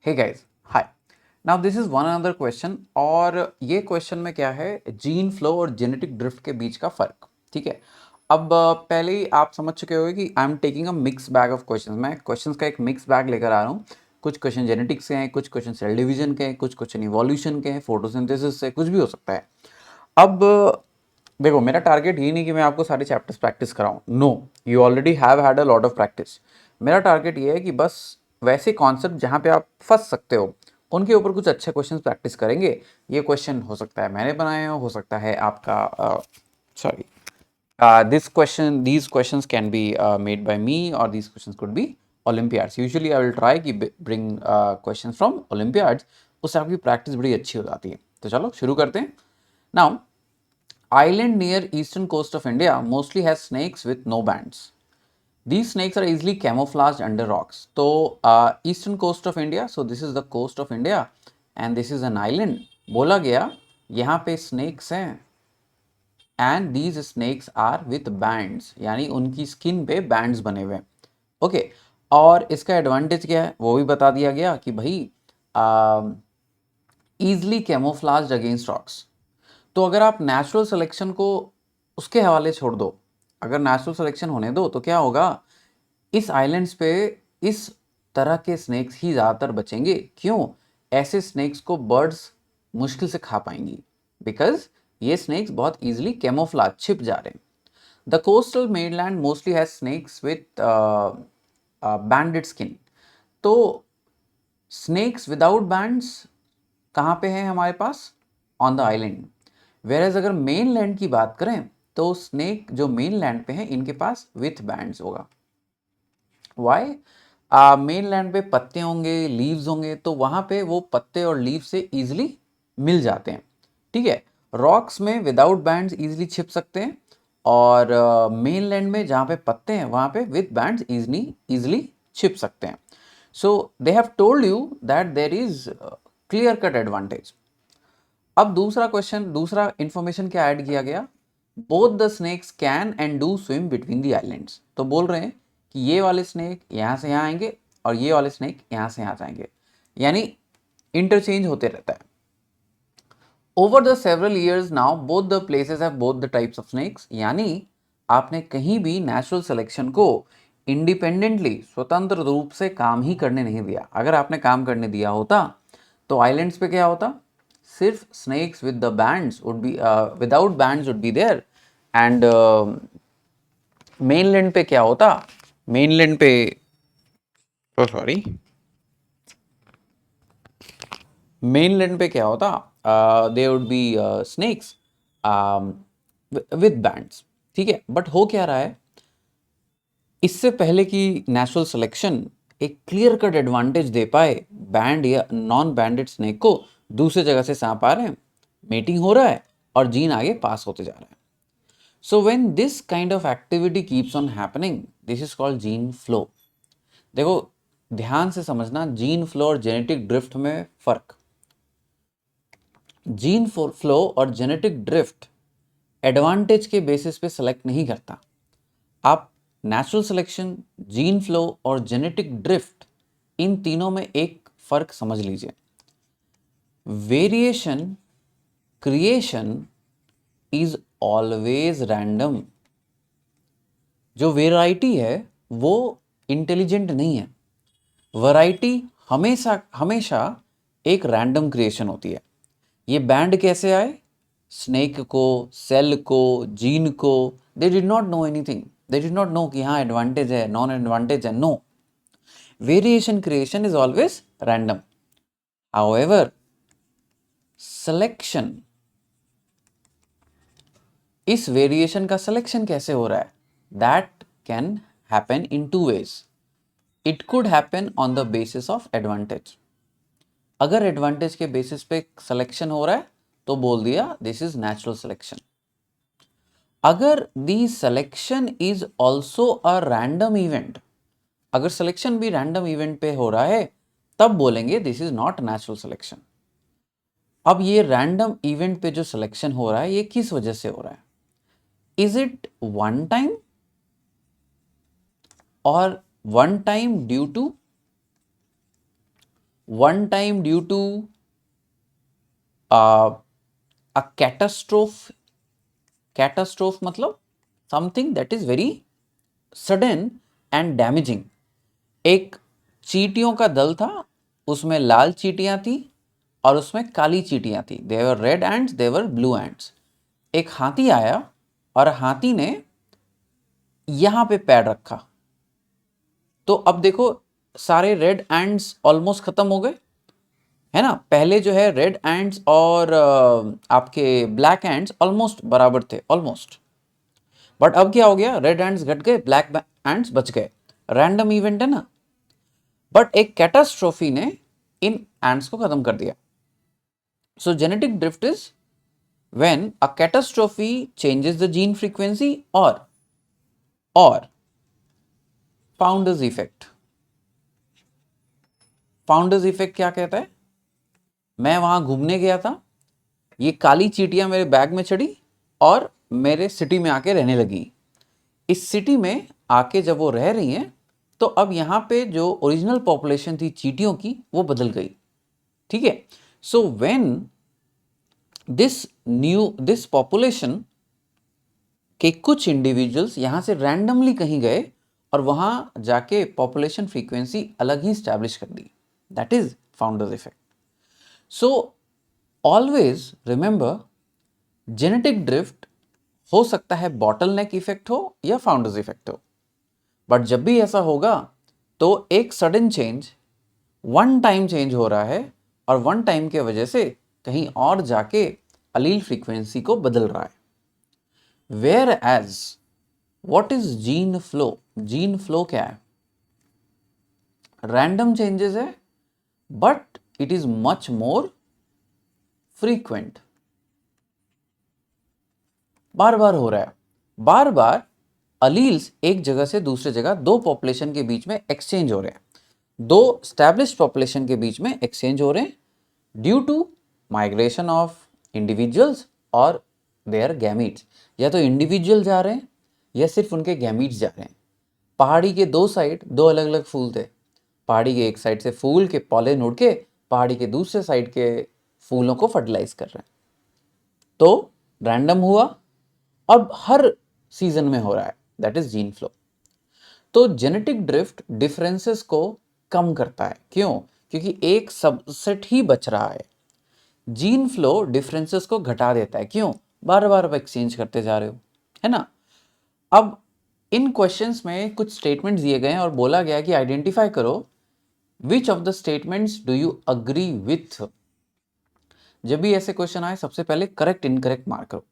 Hey guys, hi. Now this is one another question और ये question में क्या है, जीन फ्लो और जेनेटिक ड्रिफ्ट के बीच का फर्क। ठीक है। अब पहले ही आप समझ चुके होंगे कि I am taking a mix bag of questions. मैं क्वेश्चंस का एक मिक्स बैग लेकर आ रहा हूँ। कुछ क्वेश्चन जेनेटिक्स के हैं, कुछ क्वेश्चन सेल डिवीजन के हैं, कुछ क्वेश्चन इवोल्यूशन के हैं, फोटोसिंथेसिस से, कुछ भी हो सकता है। अब देखो, मेरा टारगेट ये नहीं कि मैं आपको सारे चैप्टर्स प्रैक्टिस कराऊं। No, you already have had a lot of practice. मेरा टारगेट ये है कि बस वैसे कॉन्सेप्ट जहाँ पे आप फंस सकते हो उनके ऊपर कुछ अच्छे क्वेश्चन प्रैक्टिस करेंगे। ये क्वेश्चन हो सकता है मैंने बनाए हो सकता है आपका sorry these questions can be made by me, or these questions could be olympiads. Usually I will try कि bring questions from olympiads। उससे आपकी प्रैक्टिस बड़ी अच्छी हो जाती है। तो चलो शुरू करते हैं। Now, island near eastern coast of India mostly has snakes with no bands. These snakes are easily camouflaged under rocks. तो eastern coast of India, so this is the coast of India and this is an island। बोला गया यहाँ पे snakes हैं and these snakes are with bands, यानी उनकी skin पे bands बने हुए हैं। ओके, और इसका एडवांटेज क्या है वो भी बता दिया गया कि भाई ईजली कैमोफ्लाज्ड अगेंस्ट रॉक्स। तो अगर आप नेचुरल सिलेक्शन को उसके हवाले छोड़ दो, अगर नेचुरल सिलेक्शन होने दो तो क्या होगा, इस आइलैंड्स पे इस तरह के स्नेक्स ही ज़्यादातर बचेंगे। क्यों? ऐसे स्नेक्स को बर्ड्स मुश्किल से खा पाएंगी, बिकॉज ये स्नेक्स बहुत इजीली कैमोफ्लाज छिप जा रहे हैं। The coastal mainland mostly has snakes with banded skin. तो स्नेक्स विदाउट बैंड्स कहाँ पे हैं हमारे पास? On the island. वेरएज अगर मेन लैंड की बात करें तो स्नेक जो मेन लैंड पे हैं इनके पास विथ बैंड्स होगा। वाई? मेन लैंड पे पत्ते होंगे, लीव्स होंगे, तो वहाँ पे वो पत्ते और लीव से ईजिली मिल जाते हैं। ठीक है। रॉक्स में विदाउट बैंड्स ईजिली छिप सकते हैं, और मेन लैंड में जहाँ पे पत्ते हैं वहाँ पे विथ बैंड्स ईजिली छिप सकते हैं। So they have told you that there is clear cut advantage. अब दूसरा क्वेश्चन, दूसरा इंफॉर्मेशन क्या ऐड किया गया? Both the snakes can and do swim between the islands. तो बोल रहे हैं कि ये वाले स्नेक यहाँ से यहाँ आएंगे और ये वाले स्नेक यहाँ से यहाँ जाएंगे, यानी इंटरचेंज होते रहता है। Over the several years now both the places have both the types of snakes, यानी आपने कहीं भी नेचुरल सिलेक्शन को इंडिपेंडेंटली, स्वतंत्र रूप से काम ही करने नहीं दिया। अगर आपने काम करने दिया होता तो आइलैंड्स पे क्या होता? सिर्फ snakes with the bands would be, without bands would be there, and mainland पे क्या होता? मेनलैंड पे, सॉरी, मेनलैंड पे क्या होता? They would be snakes with bands. ठीक है, बट हो क्या रहा है, इससे पहले कि नेचुरल सिलेक्शन एक क्लियर कट एडवांटेज दे पाए बैंड या नॉन बैंडेड स्नेक को, दूसरे जगह से सांप आ रहे हैं, मेटिंग हो रहा है और जीन आगे पास होते जा रहा है। So when this kind of activity keeps on happening, this is called gene flow. देखो, ध्यान से समझना जीन फ्लो और जेनेटिक ड्रिफ्ट में फर्क। जीन फ्लो और जेनेटिक ड्रिफ्ट एडवांटेज के बेसिस पे सेलेक्ट नहीं करता। आप नेचुरल सिलेक्शन, जीन फ्लो और जेनेटिक ड्रिफ्ट, इन तीनों में एक फर्क समझ लीजिए। Variation creation is always random. जो वेराइटी है वो इंटेलिजेंट नहीं है। वैरायटी हमेशा हमेशा एक रैंडम क्रिएशन होती है। ये बैंड कैसे आए? स्नेक को, सेल को, जीन को, they did not know anything. They did not know कि हाँ एडवांटेज है, नॉन एडवांटेज है। No, variation creation is always random. However selection, इस वेरिएशन का सिलेक्शन कैसे हो रहा है? That can happen in two ways. It could happen on the basis of advantage. अगर एडवांटेज के बेसिस पे सिलेक्शन हो रहा है तो बोल दिया दिस इज नेचुरल सिलेक्शन। अगर the selection is also a random event, अगर सिलेक्शन भी रैंडम इवेंट पे हो रहा है, तब बोलेंगे this is not natural selection. अब ये रैंडम इवेंट पे जो सिलेक्शन हो रहा है ये किस वजह से हो रहा है? इज इट वन टाइम, और one time due to one time due to a catastrophe मतलब something that is very sudden and damaging। एक चींटियों का दल था, उसमें लाल चींटियां थी और उसमें काली चींटियां थी। देवर रेड एंड्स, देवर ब्लू एंड्स। एक हाथी आया और हाथी ने यहां पे पैर रखा, तो अब देखो सारे रेड एंड्स ऑलमोस्ट खत्म हो गए, है ना। पहले जो है रेड एंड्स और आपके ब्लैक एंड्स ऑलमोस्ट बराबर थे, ऑलमोस्ट। बट अब क्या हो गया, रेड एंड्स घट गए, ब्लैक एंड्स बच गए। रैंडम इवेंट है ना। बट एक कैटास्ट्रोफी ने इन एंड्स को खत्म कर दिया। सो genetic drift is when a catastrophe changes the gene frequency और फाउंडर्स इफेक्ट। फाउंडर्स इफेक्ट क्या कहता है, मैं वहां घूमने गया था, ये काली चींटियां मेरे बैग में चढ़ी और मेरे सिटी में आके रहने लगी। इस सिटी में आके जब वो रह रही हैं, तो अब यहाँ पे जो ओरिजिनल पॉपुलेशन थी चींटियों की वो बदल गई। ठीक है। सो व्हेन दिस पॉपुलेशन के कुछ इंडिविजुअल्स यहां से रैंडमली कहीं गए और वहां जाके पॉपुलेशन फ्रीक्वेंसी अलग ही स्टैब्लिश कर दी, that is founder's effect. So always remember, genetic drift हो सकता है बॉटलनेक इफेक्ट हो या फाउंडर्स इफेक्ट हो, बट जब भी ऐसा होगा तो एक sudden change, one time change हो रहा है और वन टाइम के वजह से कहीं और जाके अलील फ्रीक्वेंसी को बदल रहा है। Whereas what is gene flow, gene flow क्या है, रैंडम चेंजेस है but it is much more frequent, बार बार हो रहा है, बार बार अलील्स एक जगह से दूसरे जगह दो पॉपुलेशन के बीच में एक्सचेंज हो रहे हैं, दो स्टैब्लिश्ड पॉपुलेशन के बीच में एक्सचेंज हो रहे हैं due to migration of individuals और देयर गैमीट्स। या तो इंडिविजुअल जा रहे हैं या सिर्फ उनके गैमीट्स जा रहे हैं। पहाड़ी के दो साइड दो अलग अलग फूल थे, पहाड़ी के एक साइड से फूल के पॉलन उड़ के पहाड़ी के दूसरे साइड के फूलों को फर्टिलाइज कर रहे हैं, तो रैंडम हुआ, अब हर सीजन में हो रहा है, दैट इज जीन फ्लो। तो जेनेटिक ड्रिफ्ट डिफरेंसेस को कम करता है, क्यों, क्योंकि एक सबसेट ही बच रहा है। जीन फ्लो डिफरेंसेस को घटा देता है, क्यों, बार बार आप एक्सचेंज करते जा रहे हो, है ना। अब इन क्वेश्चंस में कुछ स्टेटमेंट्स दिए गए हैं और बोला गया कि आइडेंटिफाई करो which of the statements do you agree with. जब भी ऐसे क्वेश्चन आए सबसे पहले करेक्ट इनकरेक्ट मार्क करो।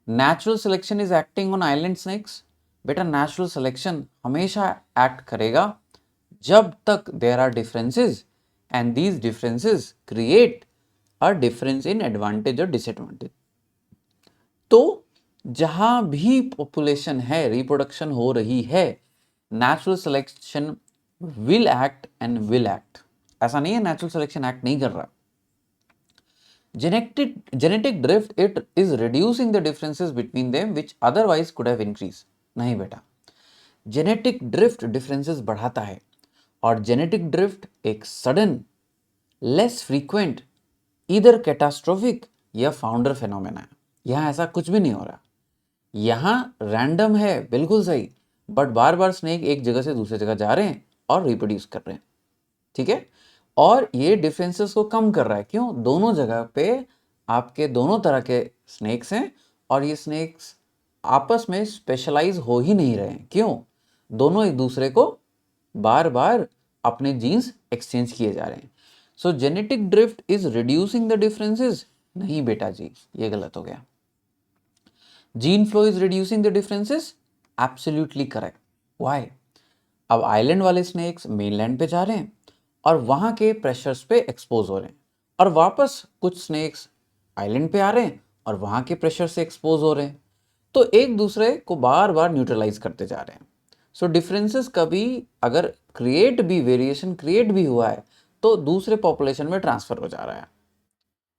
Natural selection is acting on island snakes, बेटा नेचुरल सिलेक्शन हमेशा एक्ट करेगा जब तक there are differences and these differences create a difference in advantage और डिसएडवांटेज। तो जहां भी पॉपुलेशन है, रिप्रोडक्शन हो रही है, natural selection will act and will act. ऐसा नहीं है नेचुरल सिलेक्शन एक्ट नहीं कर रहा। genetic drift, it is reducing the differences between them which otherwise could have increased। नहीं बेटा, जेनेटिक ड्रिफ्ट डिफरेंसेस बढ़ाता है और जेनेटिक ड्रिफ्ट एक सडन, लेस फ्रीक्वेंट, इधर कैटास्ट्रोफिक या फाउंडर फेनोमेना है। यहां ऐसा कुछ भी नहीं हो रहा, यहां रैंडम है, बिल्कुल सही, बट बार बार स्नेक एक जगह से दूसरी जगह जा रहे हैं और रिप्रोड्यूस कर रहे हैं। ठीक है। और ये डिफरेंसेस को कम कर रहा है, क्यों, दोनों जगह पे आपके दोनों तरह के स्नेक्स हैं और ये स्नेक्स आपस में स्पेशलाइज हो ही नहीं रहे हैं, क्यों, दोनों एक दूसरे को बार बार अपने जीन्स एक्सचेंज किए जा रहे हैं। सो genetic drift is reducing the differences, नहीं बेटा जी, ये गलत हो गया। Gene flow is reducing the differences, absolutely correct. Why, अब आइलैंड वाले स्नेक्स मेनलैंड पे जा रहे हैं और वहां के प्रेशर्स पे एक्सपोज हो रहे हैं, और वापस कुछ स्नेक्स आइलैंड पे आ रहे हैं और वहां के प्रेशर से एक्सपोज हो रहे हैं, तो एक दूसरे को बार बार न्यूट्रलाइज करते जा रहे हैं। सो डिफरेंसेस कभी अगर क्रिएट भी, वेरिएशन क्रिएट भी हुआ है तो दूसरे पॉपुलेशन में ट्रांसफर हो जा रहा है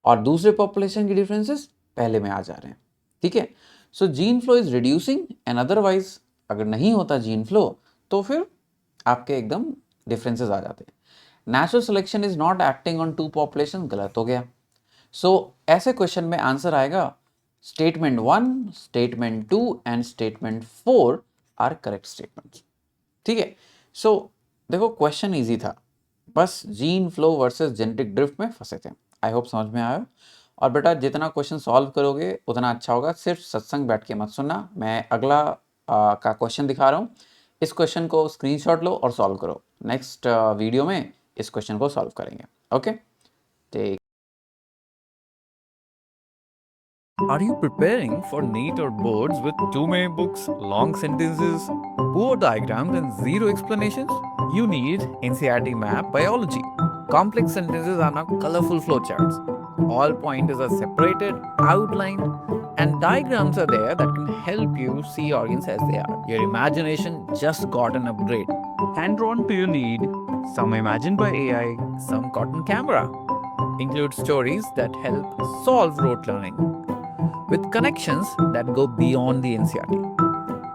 और दूसरे पॉपुलेशन के डिफरेंसेस पहले में आ जा रहे हैं। ठीक है। So gene flow is reducing and otherwise अगर नहीं होता जीन फ्लो तो फिर आपके एकदम डिफरेंसेस आ जाते हैं। Natural selection is not acting on two population, गलत हो गया। सो ऐसे क्वेश्चन में आंसर आएगा statement 1, statement 2 and statement 4 are correct statements. ठीक है, सो देखो क्वेश्चन इजी था, बस gene flow versus genetic drift में फंसे थे। आई होप समझ में आया। और बेटा जितना क्वेश्चन सॉल्व करोगे उतना अच्छा होगा, सिर्फ सत्संग बैठ के मत सुनना। मैं अगला का क्वेश्चन दिखा रहा हूँ, इस क्वेश्चन को स्क्रीनशॉट लो और सॉल्व करो। नेक्स्ट वीडियो में इस क्वेश्चन को सॉल्व करेंगे। Okay, take. Are you preparing for NEET or boards with too many books, long sentences, poor diagrams, and zero explanations? You need NCERT Map Biology. Complex sentences are now colorful flowcharts. All pointers are separated, outlined, and diagrams are there that can help you see organs as they are. Your imagination just got an upgrade. Hand-drawn to your need, some imagined by AI, some caught on camera. Include stories that help solve rote learning with connections that go beyond the NCERT.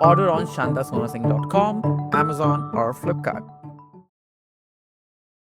Order on shantasonasingh.com, Amazon, or Flipkart.